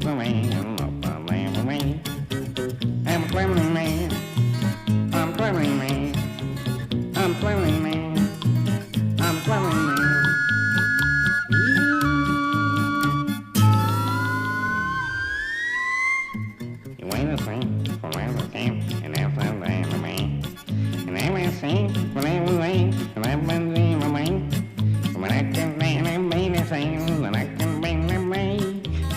the man, up the lamb away. I'm a traveling man. I'm a traveling man. I'm a traveling man. I'm a traveling man. You wait a second for my camp and outside the man. And I will sing whatever way, and I've been seeing my man. But I can stand and be the same, and I can bring them away.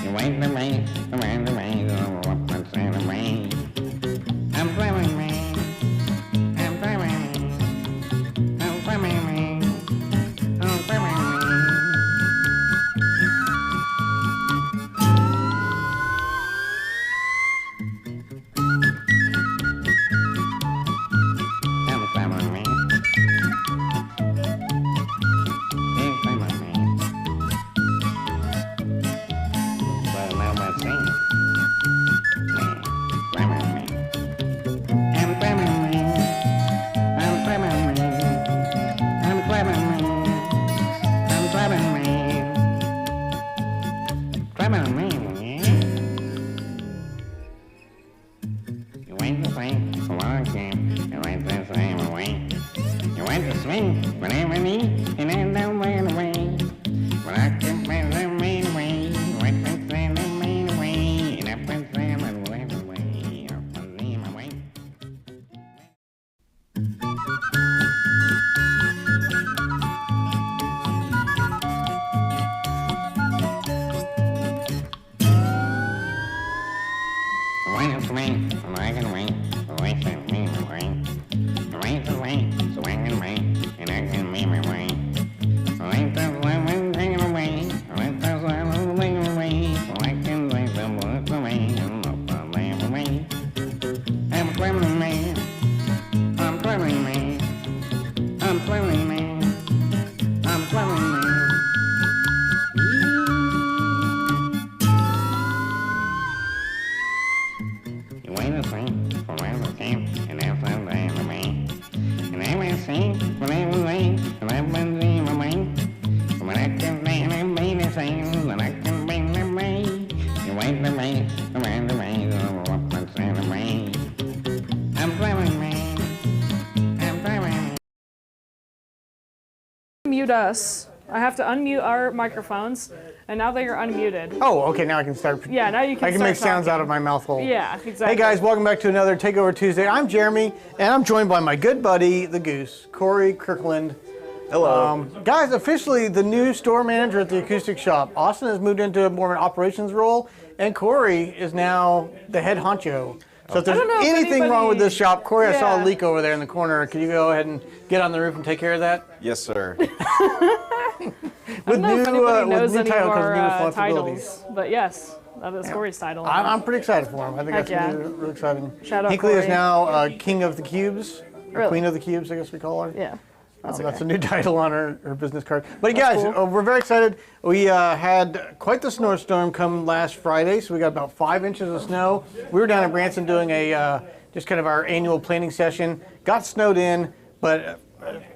You wait the way, the man, oh, what the sound of me. I'm traveling man. I'm traveling man. I'm traveling man. I'm traveling man. I'm traveling man. Mute us. I have to unmute our microphones, and now that you're unmuted. Oh, okay, now I can start. Yeah, now you can I can start make sounds talking. out of my mouth hole. Yeah, exactly. Hey guys, welcome back to another Takeover Tuesday. I'm Jeremy, and I'm joined by my good buddy, the Goose, Corey Kirkland. Hello. Guys, officially the new store manager at the Acoustic shop. Austin has moved into more of an operations role, and Corey is now the head honcho. So if there's anything wrong with this shop, Corey, I saw a leak over there in the corner. Can you go ahead and get on the roof and take care of that? Yes, sir. With new title comes new responsibilities. Titles, but yes, that is Corey's title. I'm pretty excited for him. I think that's going to be really exciting. Shout out Hinkley is Corey. now King of the Cubes, Really? Queen of the Cubes, I guess we call her. Yeah. That's a new title on her business card. But guys, we're very excited. We had quite the snowstorm come last Friday, so we got about 5 inches of snow. We were down in Branson doing a just kind of our annual planning session. Got snowed in, but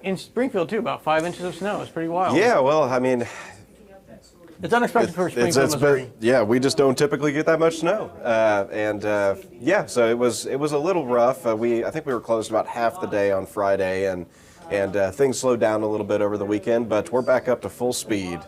in Springfield too, about 5 inches of snow. It's pretty wild. Yeah, well, I mean, it's unexpected for Springfield, Missouri. Yeah, we just don't typically get that much snow, yeah, so it was a little rough. I think we were closed about half the day on Friday, and things slowed down a little bit over the weekend, but we're back up to full speed.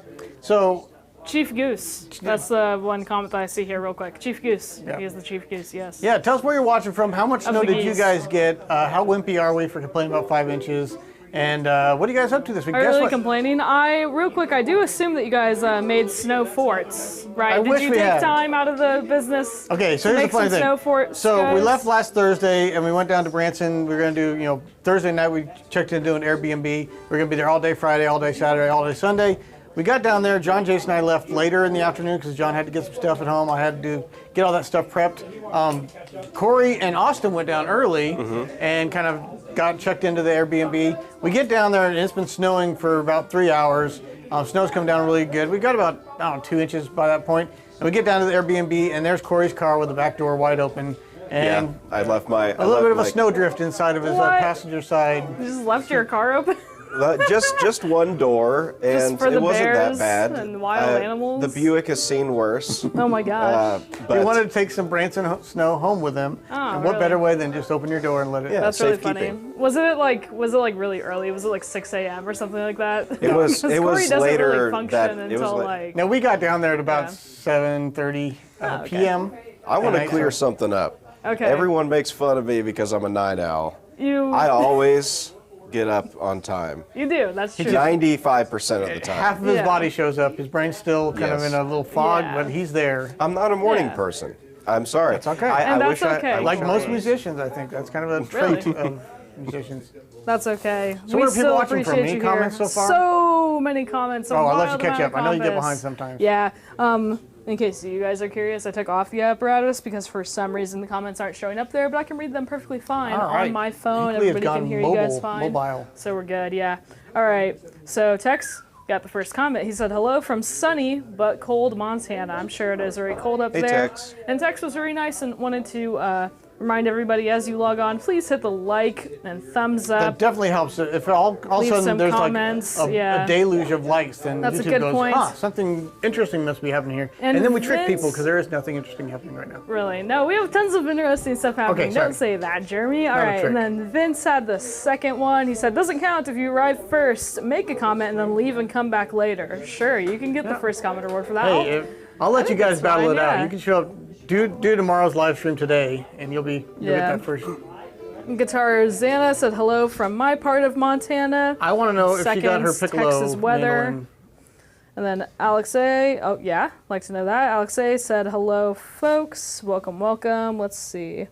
So, Chief Goose. That's the one comment that I see here real quick. Chief Goose. Yeah. He is the Chief Goose, yes. yeah, tell us where you're watching from. How much snow did you geese. guys get? How wimpy are we for complaining about 5 inches? And what are you guys up to this week? Are you Guess really what? complaining? Real quick, I do assume that you guys made snow forts, right? I wish Did you we take had. time out of the business Okay, so to here's make the funny some thing. snow forts? So we guys? left last Thursday and we went down to Branson. We were going to do, Thursday night we checked into an Airbnb. We were going to be there all day Friday, all day Saturday, all day Sunday. We got down there. John, Jason, and I left later in the afternoon because John had to get some stuff at home. I had to get all that stuff prepped. Corey and Austin went down early and kind of got checked into the Airbnb. We get down there and it's been snowing for about 3 hours. Snow's come down really good. We got about 2 inches by that point. And we get down to the Airbnb and there's Corey's car with the back door wide open. And I left my a little bit of a snowdrift inside of his passenger side. You just left your car open? just one door, and for the it wasn't that bears bad. and wild animals? The Buick has seen worse. Oh my gosh. But He wanted to take some Branson snow home with him. Oh, and what really? better way than just open your door and let it? Yeah. That's really safekeeping. funny. Was it like really early? Was it like 6 a.m. or something like that? It was. Because It Corey was doesn't later really function that it was. until la- like. Now we got down there at about Yeah. 7:30 okay. p.m. I want to And clear something up. Okay. Everyone makes fun of me because I'm a night owl. You I always get up on time. you do. That's true. 95% of the time. Half of his Yeah. body shows up. His brain's still kind of Yes. in a little fog, Yeah. but he's there. I'm not a morning Yeah. person. I'm sorry. That's okay. And I that's wish okay. I Like wish I most was. musicians, I think that's kind of a Really? trait of musicians. That's okay. So we what are people still watching from? appreciate Any you comments here. so far? So many comments. Oh, I'll let you wild catch amount up. of I know you get comments. behind sometimes. Yeah. In case you guys are curious, I took off the apparatus because for some reason the comments aren't showing up there, but I can read them perfectly fine All right. on my phone. Hinkley has Everybody gone can hear you guys mobile- fine. mobile. So we're good, yeah. All right. So Tex got the first comment. He said, hello from sunny but cold Montana. I'm sure it is very cold up Hey, there. Tex. And Tex was very nice and wanted to remind everybody as you log on, please hit the like and thumbs up. That definitely helps. If all of a Leave sudden some there's comments, like yeah. a deluge of likes, then That's a YouTube good goes, point. something interesting must be happening here. And And then we trick Vince- people because there is nothing interesting happening right now. Really? No, we have tons of interesting stuff happening. sorry. Don't say that, Jeremy. All Not a right, trick. and then Vince had the second one. He said, doesn't count if you arrive first. Make a comment and then leave and come back later. Sure, you can get the first comment award for that. Hey, I'll let you think guys that's battle fine, it yeah. out. You can show up, do tomorrow's live stream today, and you'll get Yeah. that first. Guitar Xana said hello from my part of Montana. I want to know if she got her Seconds, piccolo Texas weather. mandolin. And then Alex A. Oh, yeah, like to know that. Alex A said hello, folks. Welcome, welcome. Let's see.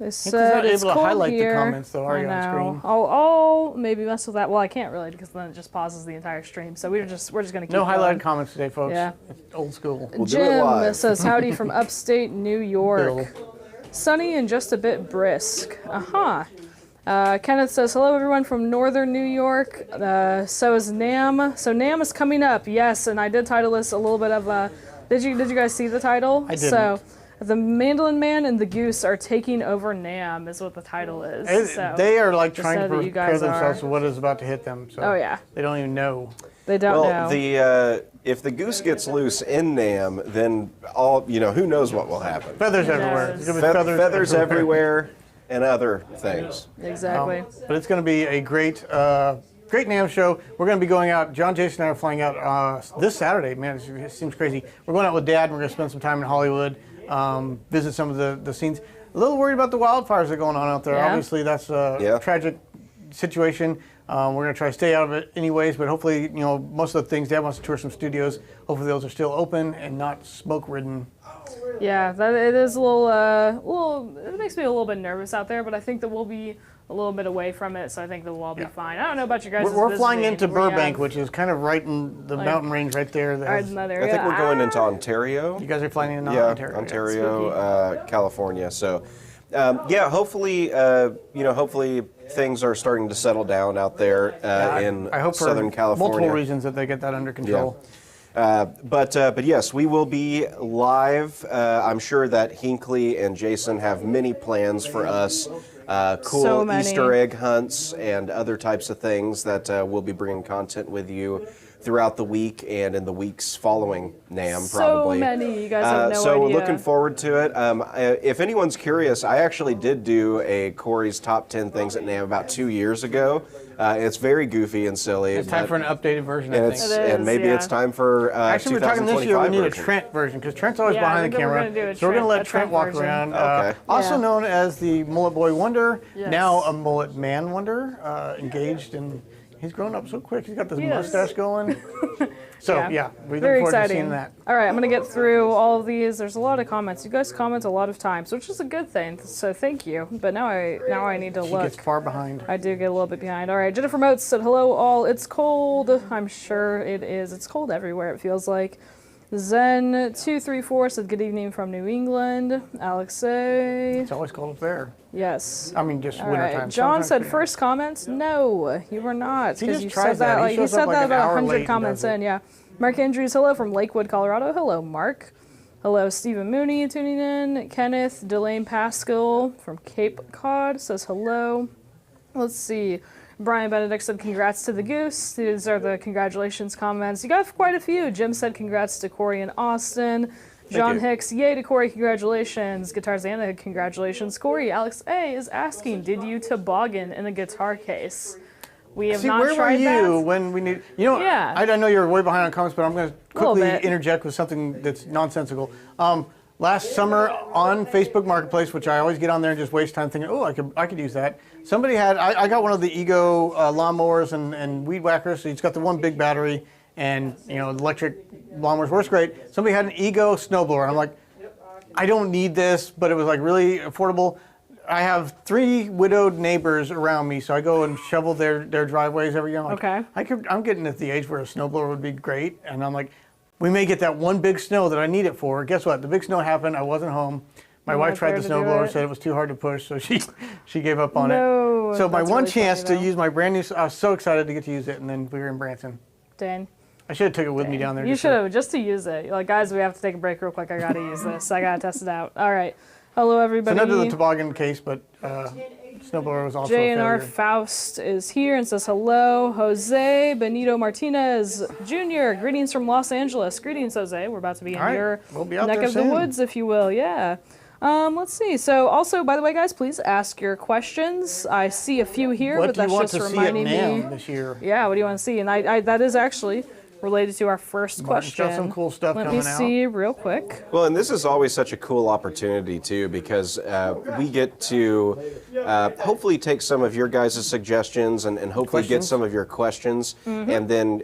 They said not it's able to cold highlight the here. comments, though, are I you, on know. screen? I'll maybe mess with that. Well, I can't really because then it just pauses the entire stream. So we're just gonna keep No going. highlighted comments today, folks. Yeah. It's old school. We'll do it Jim live. says howdy from upstate New York. Bill. Sunny and just a bit brisk. Kenneth says hello everyone from northern New York. So is NAMM. So NAMM is coming up. Yes, and I did title this a little bit of. Did you guys see the title? I didn't. So the Mandolin Man and the Goose are taking over NAMM is what the title is. So They are like just trying so to that you prepare guys themselves are- for what is about to hit them. So Oh yeah, they don't even know. they don't Well, know. if the Goose gets loose in NAMM, then who knows what will happen. Feathers Who everywhere. knows? There's gonna be Feathers everywhere and other things. Exactly. But it's going to be a great NAMM show. We're going to be going out. John, Jason, and I are flying out this Saturday. Man, it seems crazy. We're going out with Dad, and we're going to spend some time in Hollywood, visit some of the scenes. A little worried about the wildfires that are going on out there. Yeah. Obviously, that's a Yeah. tragic situation. We're going to try to stay out of it anyways, but hopefully, most of the things, Dad wants to tour some studios. Hopefully those are still open and not smoke-ridden. Yeah, that it is a little. It makes me a little bit nervous out there, but I think that we'll be a little bit away from it, so I think that we'll all be fine. I don't know about you guys. We're flying into Burbank, which is kind of right in the mountain range right there. that has- another. I think we're going into Ontario. You guys are flying in Ontario, California. So, hopefully, hopefully things are starting to settle down out there in I hope Southern for California. multiple reasons that they get that under control. But yes, we will be live. I'm sure that Hinkley and Jason have many plans for us. Cool So many. Easter egg hunts and other types of things that we'll be bringing content with you throughout the week and in the weeks following NAMM, probably. So many. You guys have no so idea. we're looking forward to it. If anyone's curious, I actually did do a Corey's Top 10 Things at NAMM about 2 years ago. It's very goofy and silly. It's time but- for an updated version, and I it's think. It and is, maybe yeah. it's time for Actually, we're talking this year, we need a version. Trent version, because Trent's always Yeah, I behind the think we're camera. gonna do a So we're going to let a Trent Trent walk version. around. Okay. Also Yeah. known as the Mullet Boy Wonder, Yes. now a Mullet Man Wonder, engaged, and he's grown up so quick. He's got this He is. mustache going. So, yeah, we look Very forward exciting. to seeing that. All right, I'm going to get through all of these. There's a lot of comments. You guys comment a lot of times, which is a good thing. So thank you. But now I need to She look. gets far behind. I do get a little bit behind. All right, Jennifer Motes said, hello all. It's cold. I'm sure it is. It's cold everywhere, it feels like. Zen234 said, good evening from New England. Alex A. It's always cold up there. Yes. I mean, just All wintertime. right. John Sometimes said, pretty first comments? No, you were not. He Because just you tries said that. that. He Like, you shows up said like that an about hour late 100 and comments does it. in, yeah. Mark Andrews, hello from Lakewood, Colorado. Hello, Mark. Hello, Stephen Mooney tuning in. Kenneth Delane Pascal from Cape Cod says hello. Let's see. Brian Benedict said congrats to the Goose. These are the congratulations comments. You got quite a few. Jim said congrats to Corey and Austin. John Hicks, yay to Corey, congratulations. Guitarzana, congratulations. Corey, Alex A is asking, did you toboggan in a guitar case? We have not where tried were you that. when we need? You know, Yeah. I know you're way behind on comments, but I'm going to quickly bit. interject with something that's nonsensical. Last summer on Facebook Marketplace, which I always get on there and just waste time thinking, oh, I could use that. Somebody had, I got one of the Ego lawnmowers and weed whackers, so it's got the one big battery, and electric lawnmowers works great. Somebody had an Ego snowblower, and I'm like, I don't need this, but it was like really affordable. I have 3 widowed neighbors around me, so I go and shovel their driveways every year. I'm like, Okay. I'm getting at the age where a snowblower would be great, and I'm like, we may get that one big snow that I need it for. Guess what? The big snow happened. I wasn't home. My wife tried the snowblower, said it was too hard to push, so she gave up on it. So my one chance to use my brand new, I was so excited to get to use it, and then we were in Branson. Dang. I should have took it with me down there. You should have, just to use it. Like, guys, we have to take a break real quick. I got to use this. I got to test it out. All right. Hello, everybody. So not the toboggan case, but snowblower was also a JNR failure. Faust is here and says hello. Jose Benito Martinez Jr., greetings from Los Angeles. Greetings, Jose. We're about to be in your We'll be out neck there of soon. the woods, if you will. Yeah. Let's see. So also, by the way, guys, please ask your questions. I see a few here, What but do you that's want just to see at reminding NAMM me. this year? Yeah, what do you want to see? And I that is actually related to our first Martin's question. got some cool stuff Let coming me out. see real quick. Well, and this is always such a cool opportunity, too, because we get to hopefully take some of your guys' suggestions and hopefully get Questions? some of your questions and then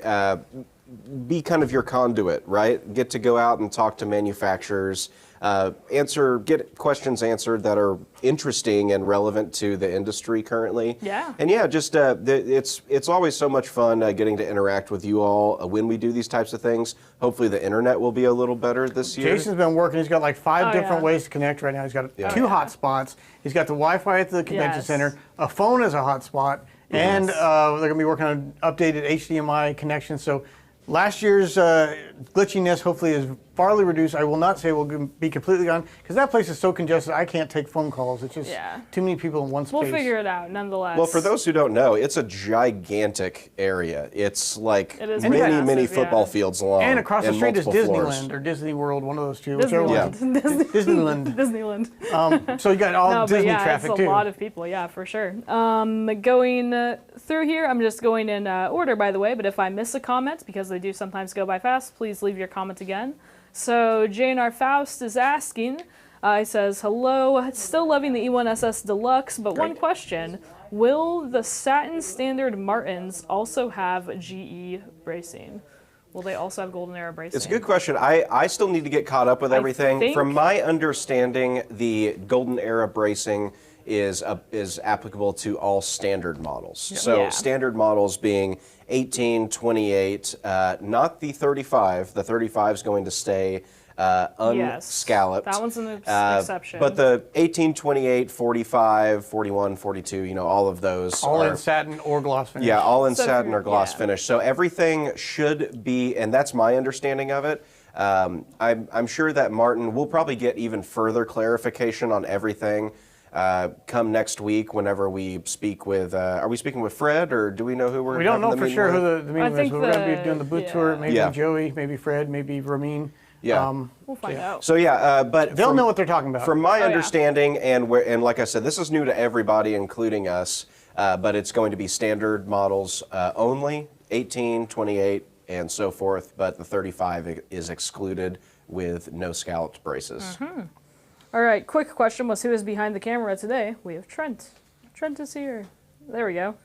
be kind of your conduit, right? Get to go out and talk to manufacturers, get questions answered that are interesting and relevant to the industry currently. Yeah. And yeah, just it's always so much fun getting to interact with you all when we do these types of things. Hopefully the internet will be a little better this year. Jason's been working. He's got like 5 different yeah. ways to connect right now. He's got 2 hotspots. He's got the Wi-Fi at the convention Yes. center, a phone as a hotspot, and they're going to be working on updated HDMI connections. So last year's glitchiness hopefully is farly reduced. I will not say we'll be completely gone because that place is so congested I can't take phone calls. It's just too many people in one space. We'll figure it out, nonetheless. Well, for those who don't know, it's a gigantic area. It's like It is many, massive, many yeah. football fields long. And across the and street is multiple Disneyland floors. or Disney World, one of those two. whichever Disneyland. one. Disneyland. Disneyland. Disneyland. So you got all No, but Disney yeah, traffic it's a too. lot of people, yeah, for sure. Going through here, I'm just going in order, by the way, but if I miss a comment, because they do sometimes go by fast, please leave your comment again. So JNR Faust is asking, he says, hello, still loving the E1SS Deluxe, but one question, will the satin standard Martins also have GE bracing? Will they also have Golden Era bracing? It's a good question. I still need to get caught up with everything. think- From my understanding, the Golden Era bracing is applicable to all standard models. So Yeah. standard models being 18, 28, not the 35. The 35 is going to stay unscalloped. That one's an exception. But the 18, 28, 45, 41, 42, all of those All are in satin or gloss finish. Yeah, all in So satin for- or gloss yeah. finish. So everything should be, and that's my understanding of it. I'm sure that Martin will probably get even further clarification on everything come next week whenever we speak with, are we speaking with Fred or do we know who we're We don't having know the for meeting sure with? who the meeting is. think We're going to be doing the booth tour. Maybe Yeah. Joey, maybe Fred, maybe Ramin. Yeah. We'll find out. So yeah, but They'll know what they're talking about. From my yeah. understanding, and like I said, this is new to everybody, including us, but it's going to be standard models only, 18, 28, and so forth, but the 35 is excluded with no scalloped braces. All right, quick question was who is behind the camera today? We have Trent. Trent is here. There we go.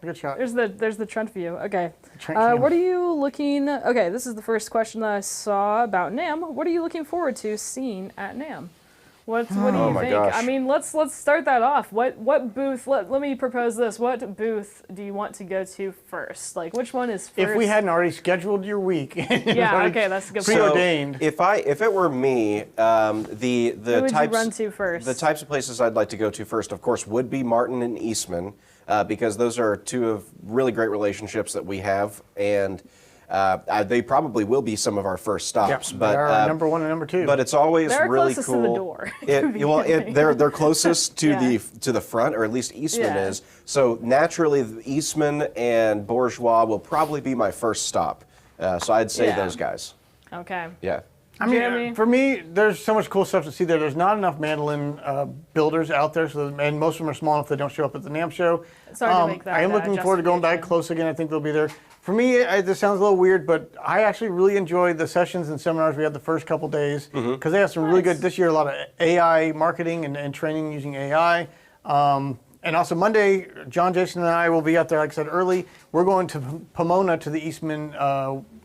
Good shot. There's the Trent view. Okay. Trent cam. What are you looking? Okay, this is the first question that I saw about NAMM. What are you looking forward to seeing at NAMM? What do you Oh my think? gosh. I mean, let's start that off. What booth? Let me propose this. What booth do you want to go to first? Like, which one is first? If we hadn't already scheduled your week. Yeah. Okay, that's a good point. Preordained. If it were me, the Who would types you run to first? the types of places I'd like to go to first, of course, would be Martin and Eastman, because those are two of really great relationships that we have, and They probably will be some of our first stops. Yeah, but they're number 1 and number 2. But it's always They're really closest cool. to the door. They're closest to Yeah. the front, or at least Eastman Yeah. is. So naturally, Eastman and Bourgeois will probably be my first stop. So I'd say Yeah. those guys. Okay. Yeah. I mean, Jeremy? for me, there's so much cool stuff to see there. There's not enough mandolin builders out there, and most of them are small enough they don't show up at the NAMM show. It's hard to make that I am looking forward to going back justification. close again. I think they'll be there. For me, this sounds a little weird, but I actually really enjoyed the sessions and seminars we had the first couple days because they have some really good, this year, a lot of AI marketing and training using AI. And also Monday, John, Jason, and I will be out there, like I said, early. We're going to Pomona to the Eastman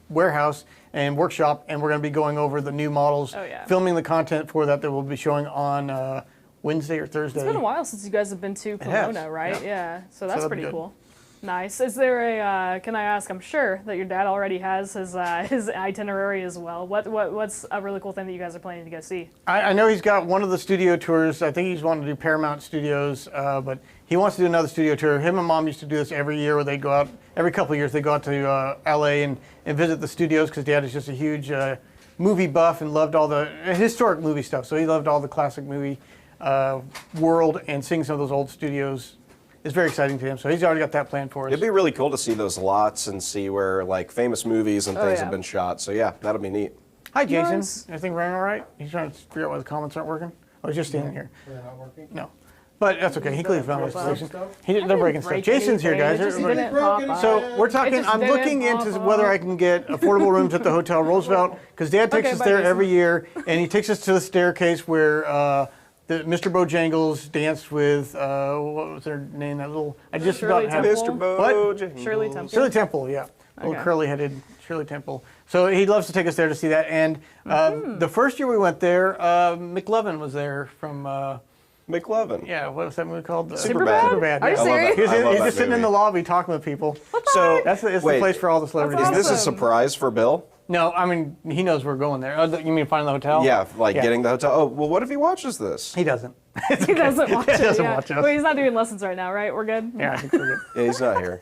warehouse and workshop, and we're going to be going over the new models, Oh, yeah. filming the content for that we'll be showing on Wednesday or Thursday. It's been a while since you guys have been to has, Pomona, right? Yeah. So that's that'll be pretty good. cool. Nice. Is there a? Can I ask? I'm sure that your dad already has his itinerary as well. What's a really cool thing that you guys are planning to go see? I know he's got one of the studio tours. I think he's wanting to do Paramount Studios, but he wants to do another studio tour. Him and Mom used to do this every year where they go out, every couple of years, they go out to LA and visit the studios because Dad is just a huge movie buff and loved all the historic movie stuff. So he loved all the classic movie world, and seeing some of those old studios is very exciting to him. So he's already got that planned for us. It'd be really cool to see those lots and see where like famous movies and things yeah. have been shot. So yeah, that'll be neat. Hi, Jason. Nice. Everything running all right? He's trying to figure out why the comments aren't working. I was just standing here. They're not working? No. But that's okay. He clearly found his solution. They're breaking stuff. Break Jason's here, guys. anything. It just didn't pop up. So we're talking, just I'm didn't looking into pop whether up. I can get affordable rooms at the Hotel Roosevelt, because Dad takes Okay, us bye, there Jason. every year, and he takes us to the staircase where Mr. Bojangles danced with, what was their name? That little, I just Shirley about had Temple? Mr. What? Bojangles. Shirley Temple. Shirley Temple, yeah. Little Okay. curly-headed Shirley Temple. So he loves to take us there to see that. And the first year we went there, McLovin was there from, McLovin. yeah, what was that movie called? Superbad? Superbad. Are you yeah. serious? He's, I love he's that just sitting in movie. the lobby talking with people. So It's the wait, place for all the celebrities. Is this a Awesome. surprise for Bill? No, I mean, he knows we're going there. Oh, you mean finding the hotel? Yeah, like getting the hotel. Oh, well, what if he watches this? He doesn't. He doesn't watch it. doesn't yeah. watch us. Wait, he's not doing lessons right now, right? We're good. Yeah, I think we're good. Yeah, he's not here.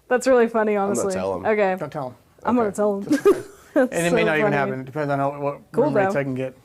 That's really funny, gonna honestly. tell him. Okay, Don't tell him. I'm gonna Okay. tell him. And it may so not even funny. happen. It depends on what Cool, room rates though. I can get.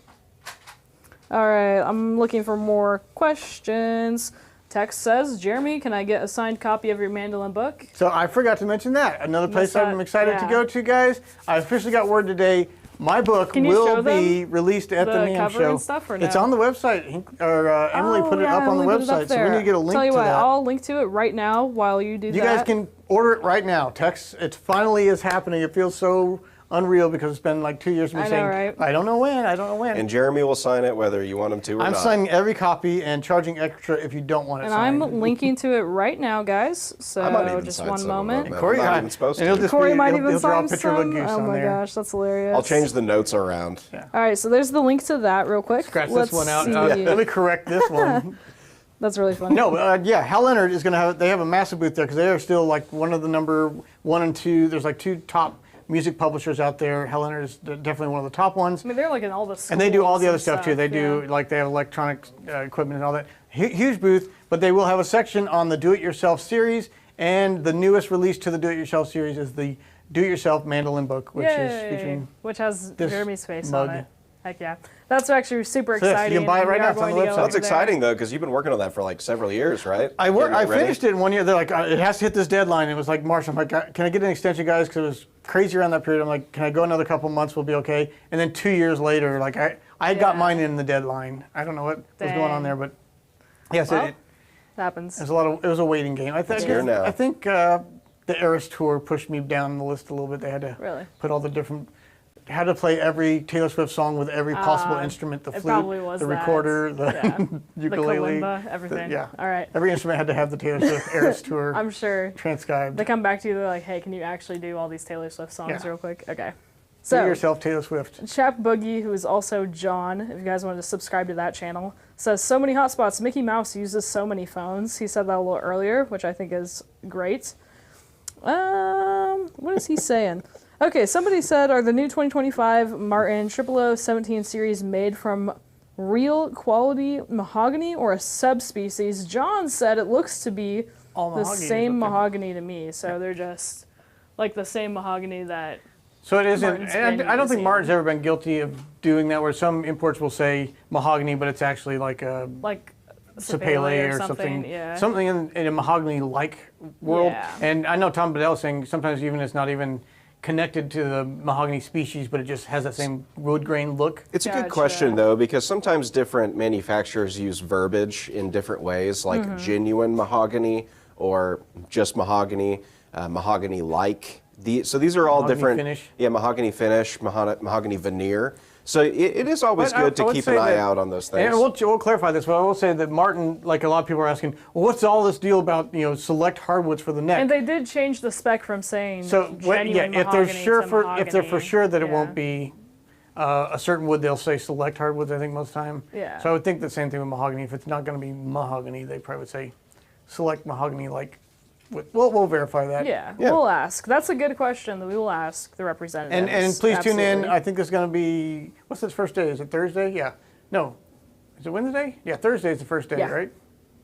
All right, I'm looking for more questions. Text says, Jeremy, can I get a signed copy of your mandolin book? So I forgot to mention that. Another place that, I'm excited to yeah. go to, guys. I officially got word today. My book Can you will show them be released at the the NAMM cover show. and stuff, or It's no? on the website. Emily put it yeah, up on the Emily put it up website, so we there. need to get a link Tell you to what, that. I'll link to it right now while you do You that. guys can order it right now. Text. It finally is happening. It feels so unreal because it's been like 2 years of me I know, saying, right? I don't know when, I don't know when. And Jeremy will sign it whether you want him to or I'm not. signing every copy and charging extra if you don't want it And signed. I'm linking to it right now, guys. I might So even just sign one some of them, moment. man. Corey, I'm not even supposed and it'll to. just Corey be, might he'll, even he'll draw a sign picture of a some. goose Oh on my there. gosh, that's hilarious. I'll change the notes around. All right, so there's the link to that real quick. Scratch Let's this one out. see. Let me correct this one. That's really funny. No, yeah, Hal Leonard is going to have, they have a massive booth there because they are still like one of the number 1 and 2. There's like 2 top music publishers out there. Hal Leonard is definitely one of the top ones. I mean, they're like in all the schools And they do all the other and stuff too. They do, yeah. like, they have electronic equipment and all that. Huge booth, but they will have a section on the Do-It-Yourself series, and the newest release to the Do-It-Yourself series is the Do-It-Yourself Mandolin book, which is Yay, featuring. which has this Jeremy's face mug. on it. Heck yeah. That's actually super So yes, you exciting. can buy it and right we now. are It's on going the to go website. over That's there. exciting though, because you've been working on that for like several years, right? I Getting it ready? finished it in 1 year. They're like, it has to hit this deadline. It was like March. I'm like, can I get an extension, guys? Because it was crazy around that period. I'm like, can I go another couple months? We'll be okay. And then 2 years later, like I had got Yeah. mine in the deadline. I don't know what was going on Dang. there, but yes, Well, it happens. was it was a waiting game. I think. here now. I think the Eras tour pushed me down the list a little bit. They had to Really? put all the different. How to play every Taylor Swift song with every possible instrument, the it flute, probably was the that. recorder, the Yeah. The ukulele, kalimba, everything. yeah. All right. Every instrument had to have the Taylor Swift Eras tour I'm sure transcribed. they come back to you. They're like, "Hey, can you actually do all these Taylor Swift songs Yeah. real quick?" Okay. Do So, yourself Taylor Swift. Chap Boogie, who is also John, if you guys wanted to subscribe to that channel, says, so many hotspots. Mickey Mouse uses so many phones. He said that a little earlier, which I think is great. What is he saying? Okay, somebody said, are the new 2025 Martin 0017 series made from real quality mahogany or a subspecies? John said it looks to be All the mahogany is same what they- mahogany to me. So they're just like the same mahogany that So it isn't, Martin's and been I don't think using. Martin's ever been guilty of doing that, where some imports will say mahogany, but it's actually like a Like sapele or something. something, Yeah. something in a mahogany-like world. Yeah. And I know Tom Bedell saying sometimes even it's not even connected to the mahogany species, but it just has that same wood grain look. It's a good Gotcha. question, though, because sometimes different manufacturers use verbiage in different ways, like genuine mahogany or just mahogany, mahogany-like. So these are all Mahogany different. finish. Yeah, mahogany finish, mahogany veneer. So it is always But I good to would keep say an eye that- out on those things. And we'll clarify this, but I will say that Martin, like a lot of people are asking, well, what's all this deal about, select hardwoods for the neck? And they did change the spec from saying So genuine if they're mahogany sure to if they're for mahogany. sure that it Yeah. won't be a certain wood, they'll say select hardwoods. I think most time. Yeah. So I would think the same thing with mahogany. If it's not going to be mahogany, they probably would say select mahogany. Like, we'll verify that. Yeah, Yeah. we'll ask. That's a good question that we will ask the representatives. And please tune in. Absolutely. I think it's going to be, what's this first day? Is it Thursday? Yeah. No. Is it Wednesday? Yeah, Thursday is the first day, Yeah. right?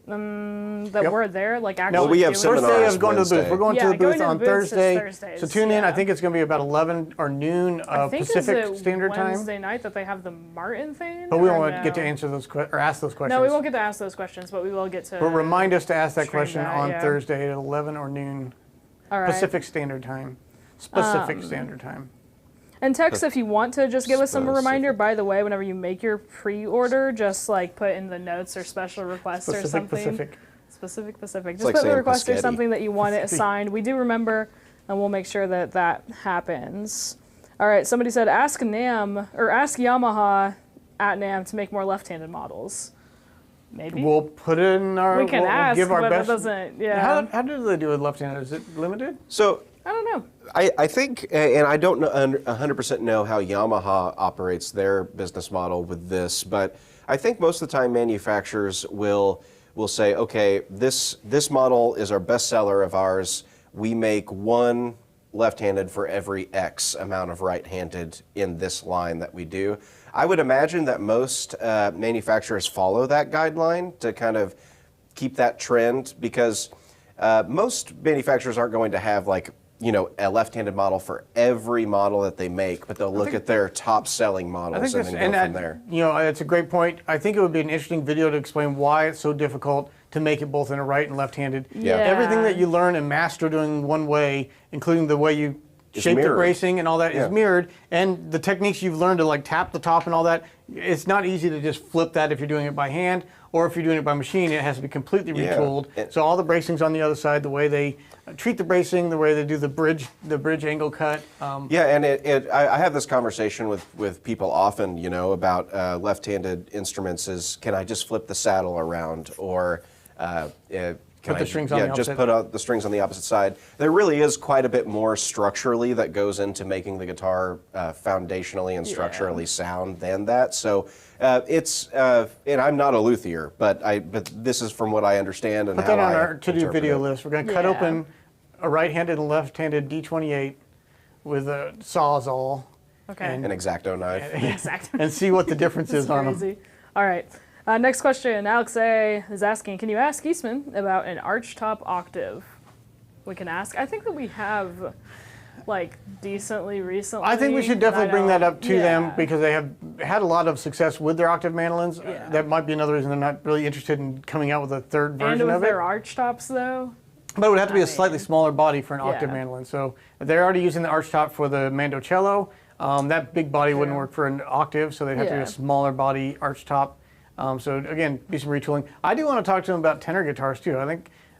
That Yep. we're there, like actually. No, we have doing First seminars day of going to the booth. Wednesday. We're going Yeah, to the going booth to the on booths is Thursday. Thursdays, So tune in. yeah. I think it's going to be about 11 or noon I think Pacific is it Standard Time. Wednesday night that they have the Martin thing. But we or won't get to no? answer those or ask those questions. No, we won't get to ask those questions, but we will get to. But remind us to ask that stream question that, on yeah. Thursday at 11 or noon All right. Pacific Standard Time. Specific Standard Time. And text if you want to just give us some reminder. Specific. By the way, whenever you make your pre-order, just like put in the notes or special requests or something. Pacific. Specific. Just like put the saying request or Paschetti. something that you want it assigned. We do remember, and we'll make sure that that happens. All right. Somebody said ask NAMM or ask Yamaha at NAMM to make more left-handed models. Maybe We'll put it in our. we can we'll ask, give our but best. it doesn't. Yeah. How do they do with left-handed? Is it limited? So I don't know. I think, and I don't know 100% know how Yamaha operates their business model with this, but I think most of the time manufacturers will say, okay, this model is our best seller of ours. We make one left-handed for every X amount of right-handed in this line that we do. I would imagine that most manufacturers follow that guideline to kind of keep that trend, because most manufacturers aren't going to have a left-handed model for every model that they make, but they'll look at their top-selling models and then go from there. It's a great point. I think it would be an interesting video to explain why it's so difficult to make it both in a right and left-handed. Yeah. Everything that you learn and master doing one way, including the way you shape the mirrored. bracing and all that, Yeah. is mirrored. And the techniques you've learned to tap the top and all that, it's not easy to just flip that if you're doing it by hand, or if you're doing it by machine, it has to be completely Yeah. retooled. And- So all the bracing's on the other side, the way they treat the bracing, the way they do the bridge angle cut. Yeah, and I have this conversation with people often, about left-handed instruments is, can I just flip the saddle around, or can Put the strings on the just opposite. put out the strings on the opposite side. There really is quite a bit more structurally that goes into making the guitar foundationally and structurally sound than that. So and I'm not a luthier, but this is from what I understand and Put how that on I our to-do interpret video it. list. We're going to cut Yeah. open a right-handed and left-handed D28 with a Sawzall Okay. An X-Acto knife. Exactly. and see what the difference is on them. Crazy. All right. Next question. Alex A is asking, can you ask Eastman about an archtop octave? We can ask. I think that we have, decently recently. I think we should definitely bring that up to them Yeah. because they have had a lot of success with their octave mandolins. Yeah. That might be another reason they're not really interested in coming out with a third And version with of it. their archtops, though. But it would have to be I a slightly mean, smaller body for an octave yeah. mandolin. So they're already using the arch top for the Mandocello. That big body wouldn't Yeah. work for an octave, so they'd have to do Yeah. a smaller body arch top. So again, be some retooling. I do want to talk to them about tenor guitars too.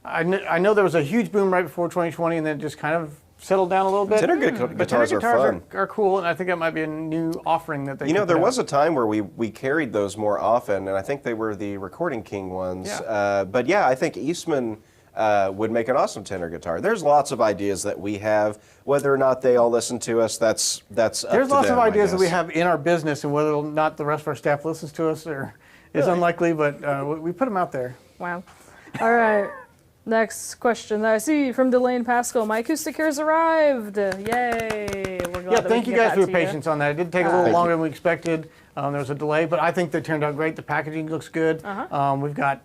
I know there was a huge boom right before 2020, and then it just kind of settled down a little bit. Tenor But guitars are fun. are cool, and I think that might be a new offering that they. You know, can there put was out. a time where we carried those more often, and I think they were the Recording King ones. Yeah. But yeah, I think Eastman would make an awesome tenor guitar. There's lots of ideas that we have. Whether or not they all listen to us, that's up There's to lots them, of I ideas that we guess. have in our business, and whether or not the rest of our staff listens to us is unlikely, but we put them out there. Wow. All right. Next question that I see from Delane Pascal. My AcoustiCare's arrived. Yay. We're glad Yeah, that we thank can you get guys that for your to you. patience on that. It did take a little longer than we expected. There was a delay, but I think they turned out great. The packaging looks good. We've got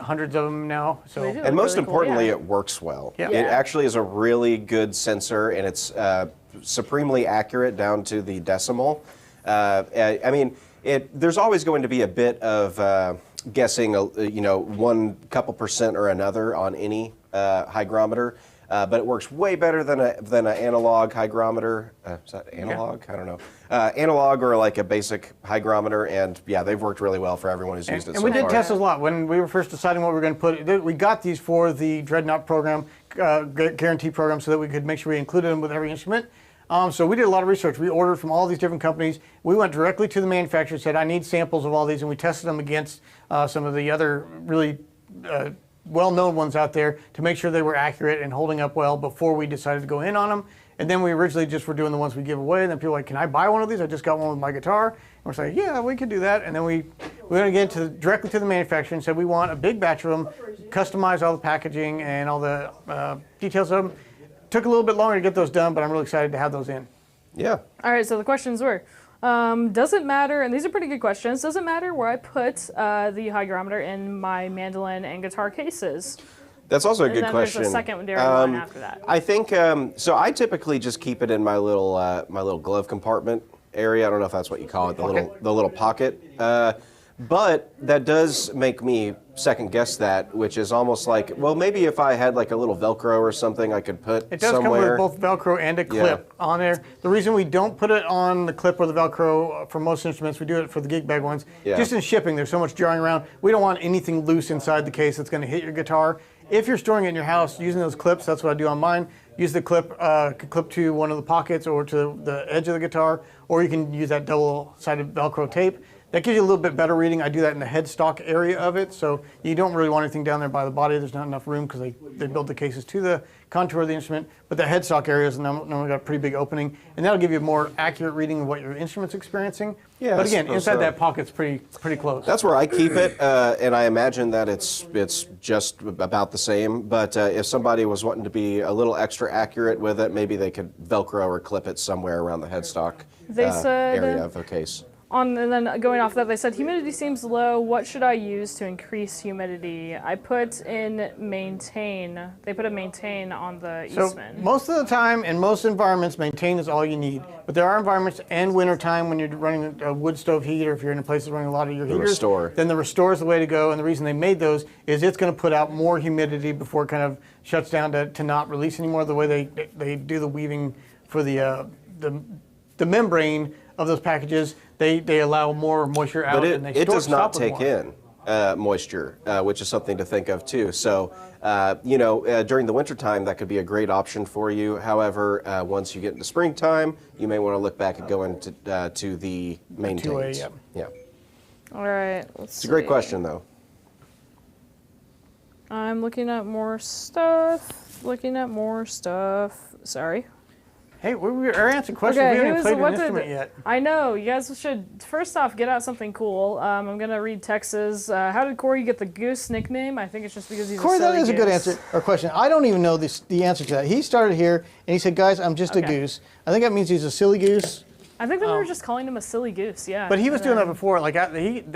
hundreds of them now. So They do. And most really cool, importantly, yeah. it works well. Yeah. It Yeah. actually is a really good sensor, and it's supremely accurate down to the decimal. I mean, there's always going to be a bit of guessing, one couple percent or another on any hygrometer. But it works way better than an analog hygrometer. Is that analog? I don't know. Analog or like a basic hygrometer, and yeah, they've worked really well for everyone who's used it And so we did far. test those a lot. When we were first deciding what we were going to put, we got these for the Dreadnought program, guarantee program, so that we could make sure we included them with every instrument. So we did a lot of research. We ordered from all these different companies. We went directly to the manufacturer, said, I need samples of all these, and we tested them against some of the other really well-known ones out there to make sure they were accurate and holding up well before we decided to go in on them. And then we originally just were doing the ones we give away, and then people were like, can I buy one of these? I just got one with my guitar. And we're saying, yeah, we could do that. And then we went again directly to the manufacturer and said, we want a big batch of them, customize all the packaging and all the details of them. Took a little bit longer to get those done, but I'm really excited to have those in. Yeah. All right, so the questions were, does it matter, and these are pretty good questions, does it matter where I put the hygrometer in my mandolin and guitar cases? That's also a And good then question. there's a secondary one after that. I think so. I typically just keep it in my little glove compartment area. I don't know if that's what you call it, the little pocket. But that does make me second guess that, which is almost like, well, maybe if I had like a little Velcro or something, I could put It does somewhere. come with both Velcro and a clip on there. The reason we don't put it on the clip or the Velcro for most instruments, we do it for the gig bag ones. Yeah. Just in shipping, there's so much jarring around. We don't want anything loose inside the case that's going to hit your guitar. If you're storing it in your house using those clips, that's what I do on mine. Use the clip, clip to one of the pockets or to the edge of the guitar, or you can use that double-sided Velcro tape. That gives you a little bit better reading. I do that in the headstock area of it, so you don't really want anything down there by the body. There's not enough room because they build the cases to the contour of the instrument. But the headstock area is normally got a pretty big opening, and that'll give you a more accurate reading of what your instrument's experiencing. Yeah, but I again, suppose inside so. that pocket's pretty close. That's where I keep it, and I imagine that it's just about the same. But if somebody was wanting to be a little extra accurate with it, maybe they could Velcro or clip it somewhere around the headstock They said- area of the case. And then going off that, they said humidity seems low. What should I use to increase humidity? I put in maintain. They put a maintain on the So Eastman. most of the time, in most environments, maintain is all you need. But there are environments and wintertime when you're running a wood stove heat, or if you're in a place that's running a lot of your heaters, Restore. then the Restore is the way to go. And the reason they made those is it's going to put out more humidity before it kind of shuts down to not release anymore. The way they do the weaving for the membrane of those packages, they allow more moisture out. But and they it does not stop with take more. in moisture, which is something to think of too. So, during the wintertime, that could be a great option for you. However, once you get into springtime, you may want to look back and go into to the maintains. 2A, Yeah. All right, let's It's a great question, though. I'm looking at more stuff. Sorry. Hey, we're answering questions. Okay, We haven't even played an what instrument did, yet. I know, you guys should first off get out something cool. I'm gonna read Texas. How did Corey get the Goose nickname? I think it's just because he's Corey, a silly that is a good goose. answer or question. I don't even know the answer to that. He started here and he said, "Guys, I'm just a Okay. goose." I think that means he's a silly goose. I think that we were just calling him a silly goose, yeah. But he was And doing that then- before. Like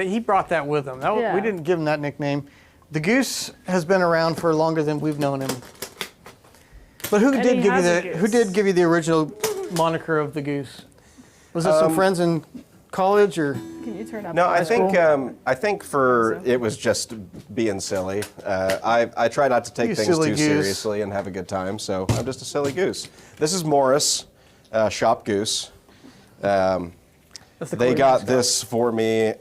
he brought that with him. Yeah. We didn't give him that nickname. The Goose has been around for longer than we've known him. But who And did he give you has a who did goose. give you the original moniker of the Goose? Was it some friends in college or? Can you turn up? No, the- I think for it was just being silly. I try not to take You things silly too goose. seriously and have a good time, so I'm just a silly goose. This is Morris, Shoppe Goose. That's the They Corey got mascot. this for me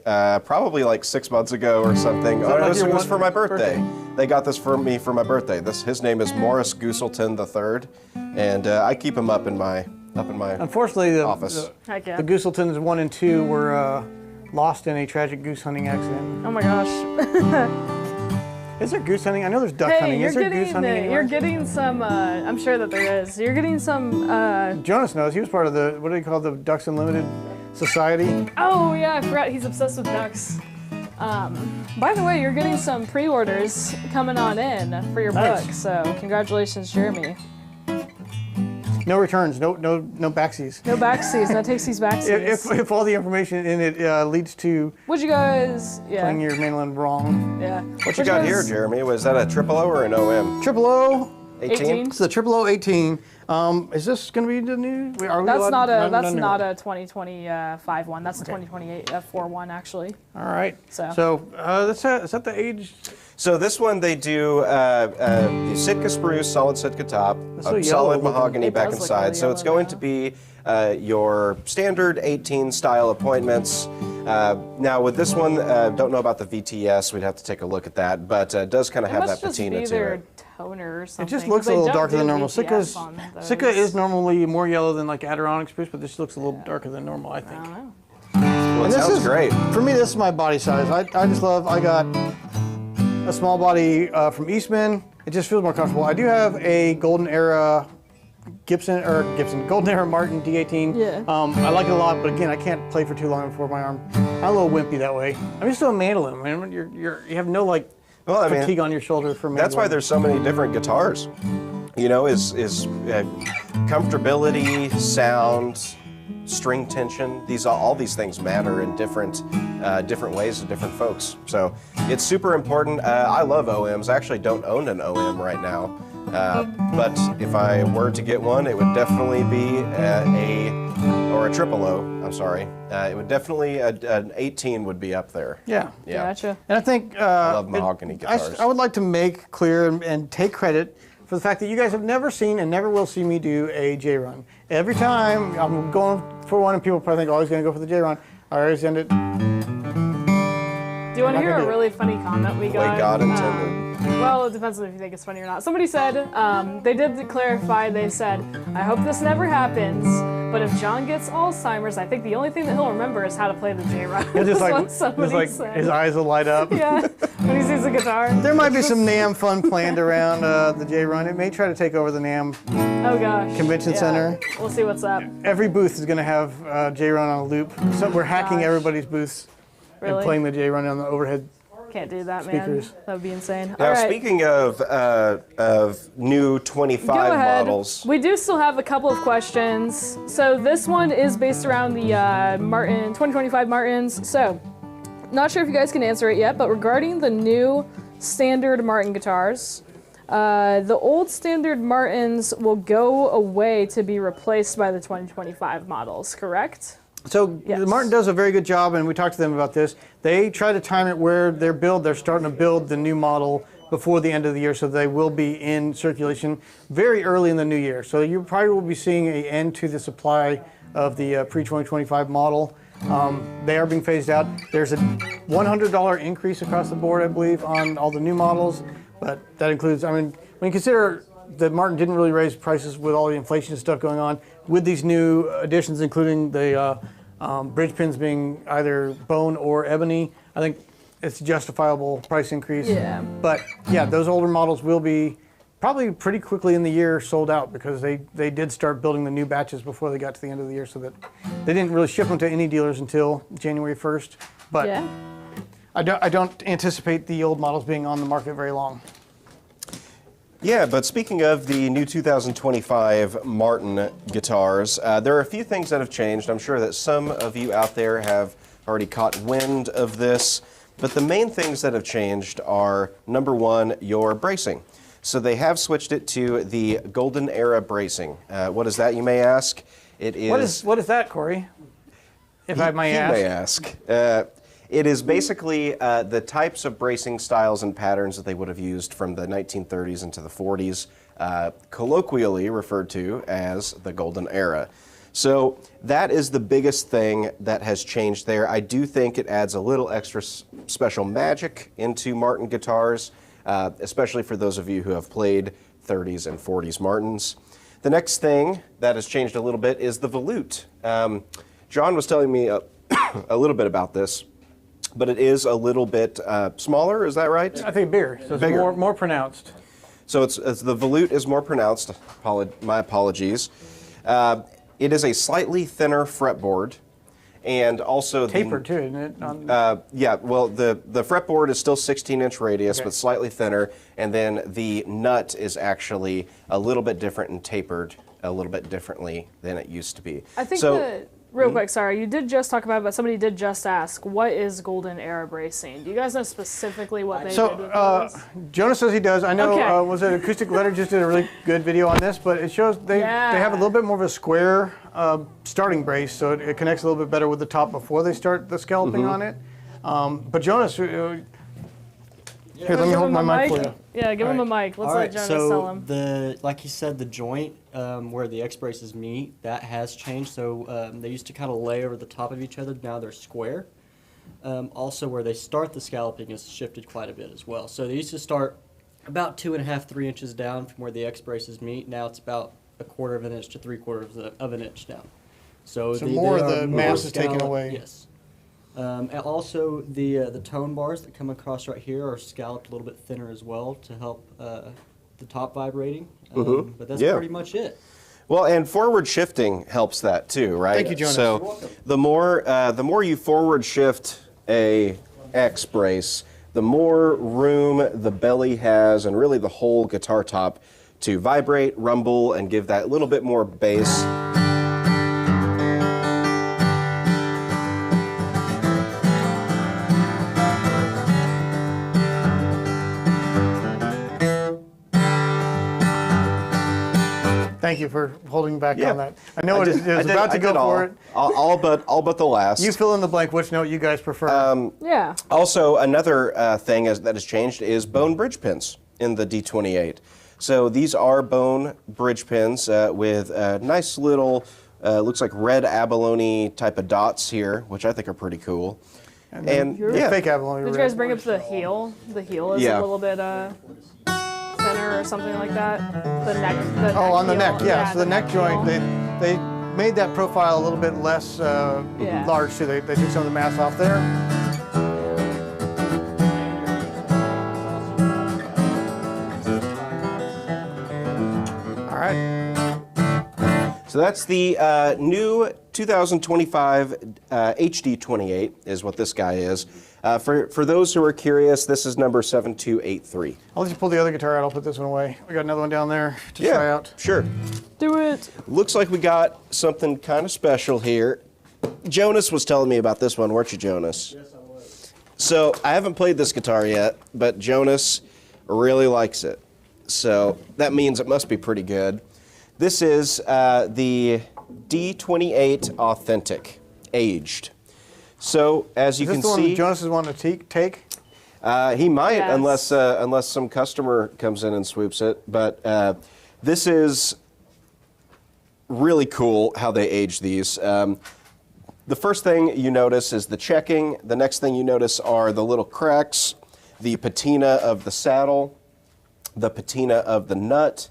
probably like 6 months ago or something. Oh, like this your was for my birthday. birthday? They got this for me for my birthday. His name is Morris Gooselton III, and I keep him up in my Unfortunately, office. Heck yeah. the Gooseltons 1 and 2 were lost in a tragic goose hunting accident. Oh my gosh. Is there goose hunting? I know there's duck Hey, hunting. you're Is there goose getting hunting anywhere? you're getting some. I'm sure that there is. You're getting some. Jonas knows. He was part of the, what do they call the Ducks Unlimited Society? Oh yeah, I forgot. He's obsessed with ducks. By the way, you're getting some pre-orders coming on in for your Nice. book. So congratulations, Jeremy. No returns, no backsies. No backsies. No takes these backsies. If all the information in it leads to Would you guys? Yeah. playing your mandolin wrong. Yeah. What you got here, Jeremy? Was that a triple O or an OM? Triple O. 18? It's the Triple O 18. Is this going to be the new? That's not a 2025 one. That's a 2028 F41 actually. All right. So is that the age? So this one they do the Sitka spruce, solid Sitka top, so yellow solid looking. mahogany It back does look inside. really So it's yellow going now. to be your standard 18 style appointments. Now with this one, don't know about the VTS. We'd have to take a look at that, but it does kind of it have must that just patina be to their it. toner or It something. just looks a They little don't darker do than normal. VTS on those. Sitka is normally more yellow than like Adirondack spruce, but this looks a little darker than normal, I think. I don't know. Well, it And this sounds is great. For me, this is my body size. I just love. I got a small body from Eastman. It just feels more comfortable. I do have a Golden Era Golden Era Martin D18. Yeah. I like it a lot, but again, I can't play for too long before my arm. I'm a little wimpy that way. I'm just still a mandolin, man. You have no like fatigue on your shoulder for mandolin. That's why there's so many different guitars. You know, is comfortability, sound, string tension. All these things matter in different ways to different folks. So it's super important. I love OMs. I actually don't own an OM right now, but if I were to get one, it would definitely be a triple O. I'm sorry. It would definitely an 18 would be up there. Yeah. Gotcha. And I think I love mahogany guitars. I would like to make clear and take credit for the fact that you guys have never seen and never will see me do a J run. Every time I'm going for one, and people probably think, oh, he's going to go for the J run. I always end it. Do you want to hear a really funny comment we got? Way God intended. Well, it depends on if you think it's funny or not. Somebody said, they did clarify, they said, I hope this never happens, but if John gets Alzheimer's, I think the only thing that he'll remember is how to play the J-Run. Just That's like, what somebody said. his eyes will light up. Yeah, when he sees the guitar. There might be some NAMM fun planned around the J run. It may try to take over the NAMM. Oh gosh. Convention Center. We'll see what's up. Every booth is going to have J run on a loop. So we're hacking Gosh. everybody's booths Really? and playing the J run on the overhead. Can't do that, Speakers. man. That would be insane. Now, All right. speaking of new 25 Go ahead. models, We do still have a couple of questions. So this one is based around the Martin 2025 Martins. So not sure if you guys can answer it yet, but regarding the new standard Martin guitars, the old standard Martins will go away to be replaced by the 2025 models, correct? So Yes. Martin does a very good job, and we talked to them about this. They try to time it where they're starting to build the new model before the end of the year, so they will be in circulation very early in the new year. So you probably will be seeing an end to the supply of the pre-2025 model. They are being phased out. There's a $100 increase across the board, I believe, on all the new models, but that includes, when you consider that Martin didn't really raise prices with all the inflation stuff going on, with these new additions, including the bridge pins being either bone or ebony, I think it's a justifiable price increase. Yeah. But yeah, those older models will be probably pretty quickly in the year sold out because they did start building the new batches before they got to the end of the year, so that they didn't really ship them to any dealers until January 1st. But Yeah. I don't anticipate the old models being on the market very long. yeah, but speaking of the new 2025 Martin guitars, there are a few things that have changed. I'm sure that some of you out there have already caught wind of this, but the main things that have changed are, number one, your bracing. So they have switched it to the Golden Era bracing. What is that, you may ask? It is. What is that, Corey? If I may You ask. may ask. It is basically the types of bracing styles and patterns that they would have used from the 1930s into the 40s, colloquially referred to as the Golden Era. So that is the biggest thing that has changed there. I do think it adds a little extra special magic into Martin guitars, especially for those of you who have played 30s and 40s Martins. The next thing that has changed a little bit is the volute. John was telling me a little bit about this, but it is a little bit smaller, is that right? I think bigger, so it's Bigger. more pronounced. So it's the volute is more pronounced. My apologies. It is a slightly thinner fretboard, and also Tapered too, isn't it? yeah, well, the fretboard is still 16-inch radius, Okay. but slightly thinner, and then the nut is actually a little bit different and tapered a little bit differently than it used to be. I think so, that, real quick, sorry, you did just talk about it, but somebody did just ask, what is golden era bracing? Do you guys know specifically what they did with this? Jonas says he does. I know, Okay. was it Acoustic Letter just did a really good video on this, but it shows they have a little bit more of a square starting brace, so it connects a little bit better with the top before they start the scalloping on it. But Jonas, here, let me Give hold him my a mic for mic. you. Yeah, give him a mic. Let's let Jonas sell him. Like he said, the joint where the X braces meet, that has changed. So they used to kind of lay over the top of each other. Now they're square. Also, where they start the scalloping has shifted quite a bit as well. So they used to start about 2.5, 3 inches down from where the X braces meet. Now it's about 1/4 of an inch to 3/4 of an inch down. So more of they are the more mass is taken scalloped, away. Yes. And also, the tone bars that come across right here are scalloped a little bit thinner as well to help the top vibrating. But that's pretty much it. Well, and forward shifting helps that too, right? Thank you, Jonas. So the more you forward shift a X brace, the more room the belly has, and really the whole guitar top, to vibrate, rumble, and give that little bit more bass. Thank you for holding back Yeah. on that. I know it was about to go for it. All but the last. You fill in the blank. Which note you guys prefer? Yeah. Also, another thing that has changed is bone bridge pins in the D28. So these are bone bridge pins with nice little, looks like red abalone type of dots here, which I think are pretty cool. And yeah, Fake abalone. Did you guys bring up the heel? The heel is Yeah. a little bit thinner or something like that. The neck. Oh, on the heel. neck, yeah. So the neck joint, they made that profile a little bit less large too. They took some of the mass off there. All right. so that's the new 2025 HD28 is what this guy is. For those who are curious, this is number 7283. I'll let you pull the other guitar out. I'll put this one away. We got another one down there to try out. Sure. Do it. Looks like we got something kind of special here. Jonas was telling me about this one, weren't you, Jonas? Yes, I was. So I haven't played this guitar yet, but Jonas really likes it. So that means it must be pretty good. This is the D28 Authentic, aged. So as you Is this can the one see, that Jonas is wanting to take? he might, Yes. unless some customer comes in and swoops it. But this is really cool how they age these. The first thing you notice is the checking. The next thing you notice are the little cracks, the patina of the saddle, the patina of the nut,